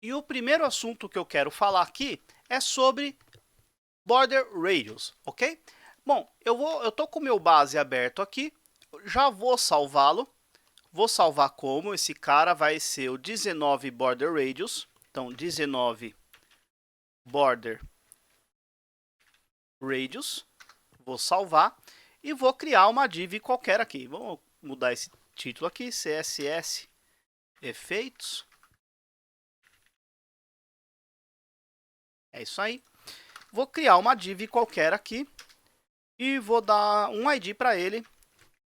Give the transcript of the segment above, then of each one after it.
E o primeiro assunto que eu quero falar aqui é sobre border radius, ok? Bom, eu estou com o meu base aberto aqui, já vou salvá-lo. Vou salvar como, esse cara vai ser o 19 border radius, então 19 border radius, vou salvar e vou criar uma div qualquer aqui. Vamos mudar esse título aqui, CSS efeitos. É isso aí. Vou criar uma div qualquer aqui e vou dar um ID para ele,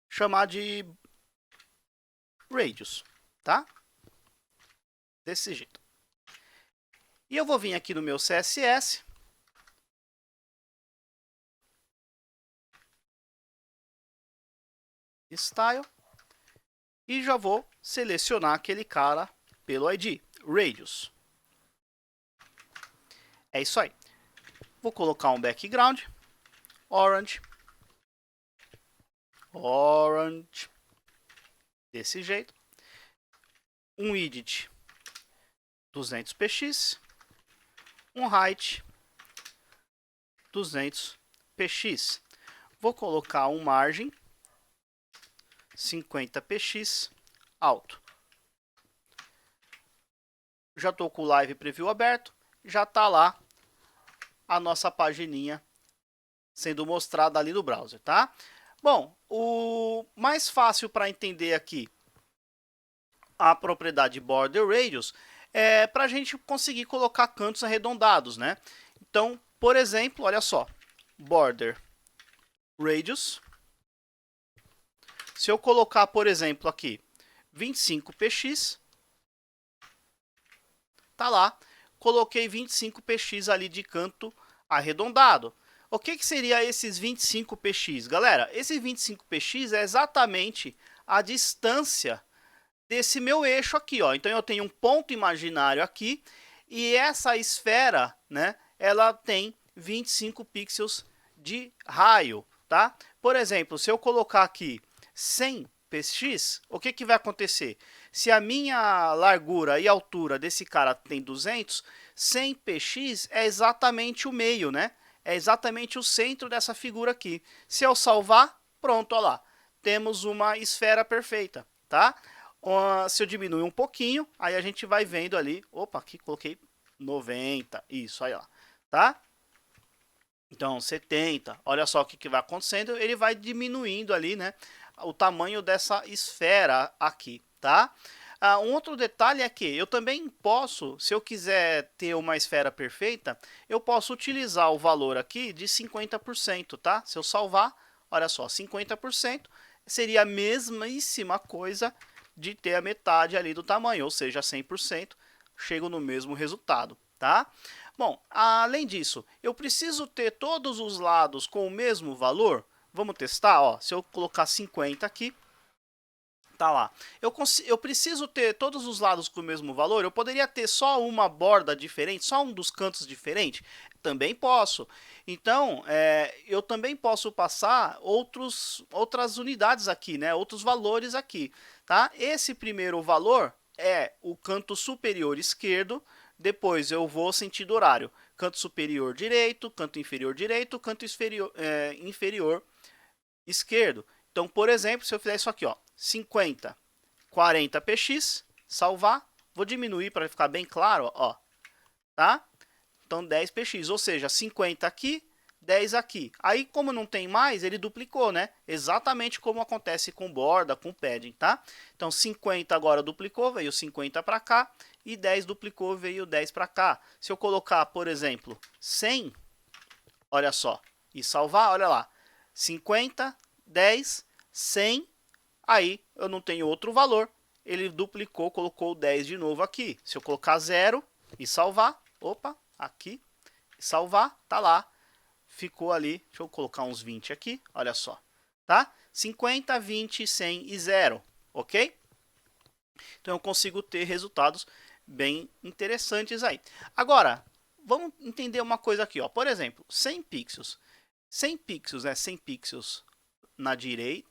chamar de radius, tá? Desse jeito. E eu vou vir aqui no meu CSS, style, e já vou selecionar aquele cara pelo ID, radius. É isso aí. Vou colocar um background, orange, desse jeito. Um width 200 px, um height 200 px. Vou colocar um margem 50 px alto. Já estou com o Live Preview aberto, já está lá a nossa pagininha sendo mostrada ali no browser, tá? Bom, o mais fácil para entender aqui a propriedade border radius é para a gente conseguir colocar cantos arredondados, né? Então, por exemplo, olha só, border radius. Se eu colocar, por exemplo, aqui 25 px, tá lá, coloquei 25 px ali de canto arredondado. O que seria esses 25 px? Galera, esse 25 px é exatamente a distância desse meu eixo aqui, ó. Então eu tenho um ponto imaginário aqui e essa esfera, né, ela tem 25 pixels de raio, tá? Por exemplo, se eu colocar aqui 100 px, o que vai acontecer? Se a minha largura e altura desse cara tem 200, 100 px é exatamente o meio, né? É exatamente o centro dessa figura aqui. Se eu salvar, pronto, ó lá. Temos uma esfera perfeita, tá? Se eu diminuir um pouquinho, aí a gente vai vendo ali. Opa, aqui coloquei 90. Isso, aí, ó. Tá? Então, 70. Olha só o que vai acontecendo. Ele vai diminuindo ali, né? O tamanho dessa esfera aqui, tá? Um outro detalhe é que eu também posso, se eu quiser ter uma esfera perfeita, eu posso utilizar o valor aqui de 50%, tá? Se eu salvar, olha só, 50% seria a mesmíssima coisa de ter a metade ali do tamanho, ou seja, 100%, chego no mesmo resultado, tá? Bom, além disso, eu preciso ter todos os lados com o mesmo valor? Vamos testar, ó, se eu colocar 50 aqui, tá lá. Eu preciso ter todos os lados com o mesmo valor? Eu poderia ter só uma borda diferente, só um dos cantos diferente? Também posso. Então, eu também posso passar outras unidades aqui, né? Outros valores aqui, tá? Esse primeiro valor é o canto superior esquerdo, depois eu vou sentido horário. Canto superior direito, canto inferior direito, canto inferior esquerdo. Então, por exemplo, se eu fizer isso aqui, ó, 50, 40 px, salvar, vou diminuir para ficar bem claro, ó, tá? Então, 10 px, ou seja, 50 aqui, 10 aqui. Aí, como não tem mais, ele duplicou, né? Exatamente como acontece com borda, com padding, tá? Então, 50 agora duplicou, veio 50 para cá, e 10 duplicou, veio 10 para cá. Se eu colocar, por exemplo, 100, olha só, e salvar, olha lá, 50, 10, 100, aí eu não tenho outro valor, ele duplicou, colocou 10 de novo aqui. Se eu colocar 0 e salvar, opa, aqui, salvar, tá lá, ficou ali, deixa eu colocar uns 20 aqui, olha só, tá? 50, 20, 100 e 0, ok? Então eu consigo ter resultados bem interessantes aí. Agora, vamos entender uma coisa aqui, ó. Por exemplo, 100 pixels. 100 pixels é 100 pixels na direita,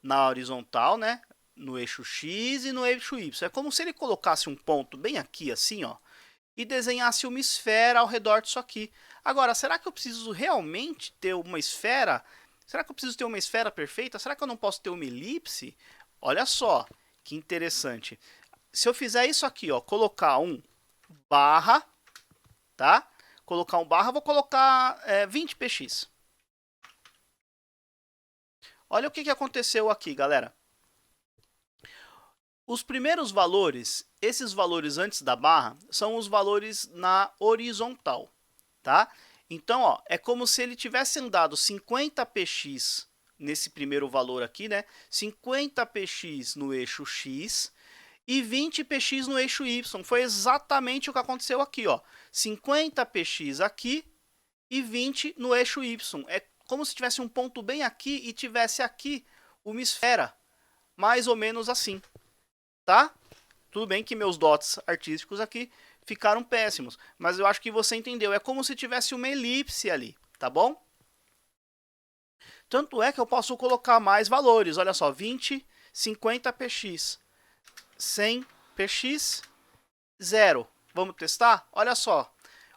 na horizontal, né? No eixo X e no eixo Y. É como se ele colocasse um ponto bem aqui, assim, ó. e desenhasse uma esfera ao redor disso aqui. Agora, será que eu preciso realmente ter uma esfera? Será que eu preciso ter uma esfera perfeita? Será que eu não posso ter uma elipse? Olha só, que interessante. Se eu fizer isso aqui, ó, colocar um barra, tá? Colocar um barra, vou colocar 20 px. Olha o que aconteceu aqui, galera. Os primeiros valores, esses valores antes da barra, são os valores na horizontal, tá? Então, ó, é como se ele tivesse andado 50 px nesse primeiro valor aqui, né? 50 px no eixo x e 20 px no eixo y. Foi exatamente o que aconteceu aqui, ó. 50 px aqui e 20 no eixo y. É como se tivesse um ponto bem aqui e tivesse aqui uma esfera, mais ou menos assim, tá? Tudo bem que meus dotes artísticos aqui ficaram péssimos, mas eu acho que você entendeu. É como se tivesse uma elipse ali, tá bom? Tanto é que eu posso colocar mais valores. Olha só, 20, 50 px, 100 px, 0. Vamos testar? Olha só.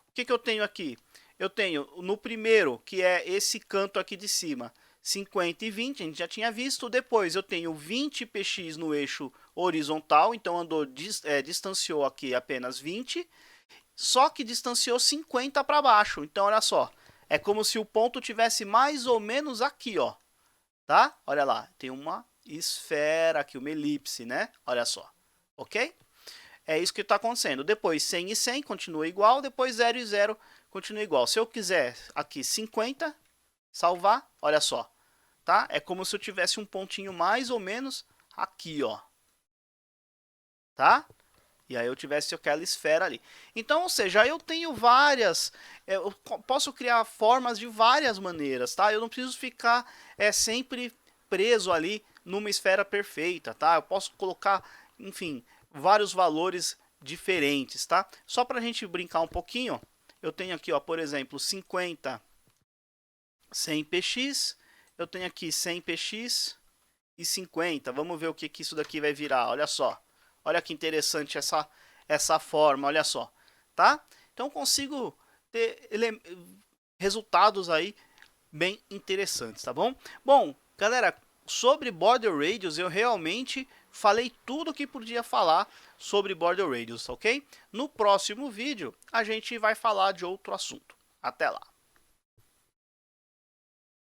O que eu tenho aqui? Eu tenho no primeiro, que é esse canto aqui de cima, 50 e 20, a gente já tinha visto. Depois eu tenho 20 px no eixo horizontal, então andou, distanciou aqui apenas 20, só que distanciou 50 para baixo. Então, olha só, é como se o ponto tivesse mais ou menos aqui, ó, tá? Olha lá, tem uma esfera aqui, uma elipse, né? Olha só, ok? É isso que está acontecendo. Depois 100 e 100 continua igual, depois 0 e 0 continua igual. Se eu quiser aqui 50, salvar, olha só, tá? É como se eu tivesse um pontinho mais ou menos aqui, ó, tá? E aí eu tivesse aquela esfera ali. Então, ou seja, eu tenho várias, eu posso criar formas de várias maneiras, tá? Eu não preciso ficar sempre preso ali numa esfera perfeita, tá? Eu posso colocar, enfim, vários valores diferentes, tá? Só para a gente brincar um pouquinho, eu tenho aqui, ó, por exemplo, 50, 100 px, eu tenho aqui 100 px e 50. Vamos ver o que isso daqui vai virar, olha só. Olha que interessante essa forma, olha só, tá? Então consigo ter resultados aí bem interessantes, tá bom? Bom, galera, sobre Border Radius eu realmente falei tudo o que podia falar sobre Border Radius, ok? No próximo vídeo a gente vai falar de outro assunto. Até lá!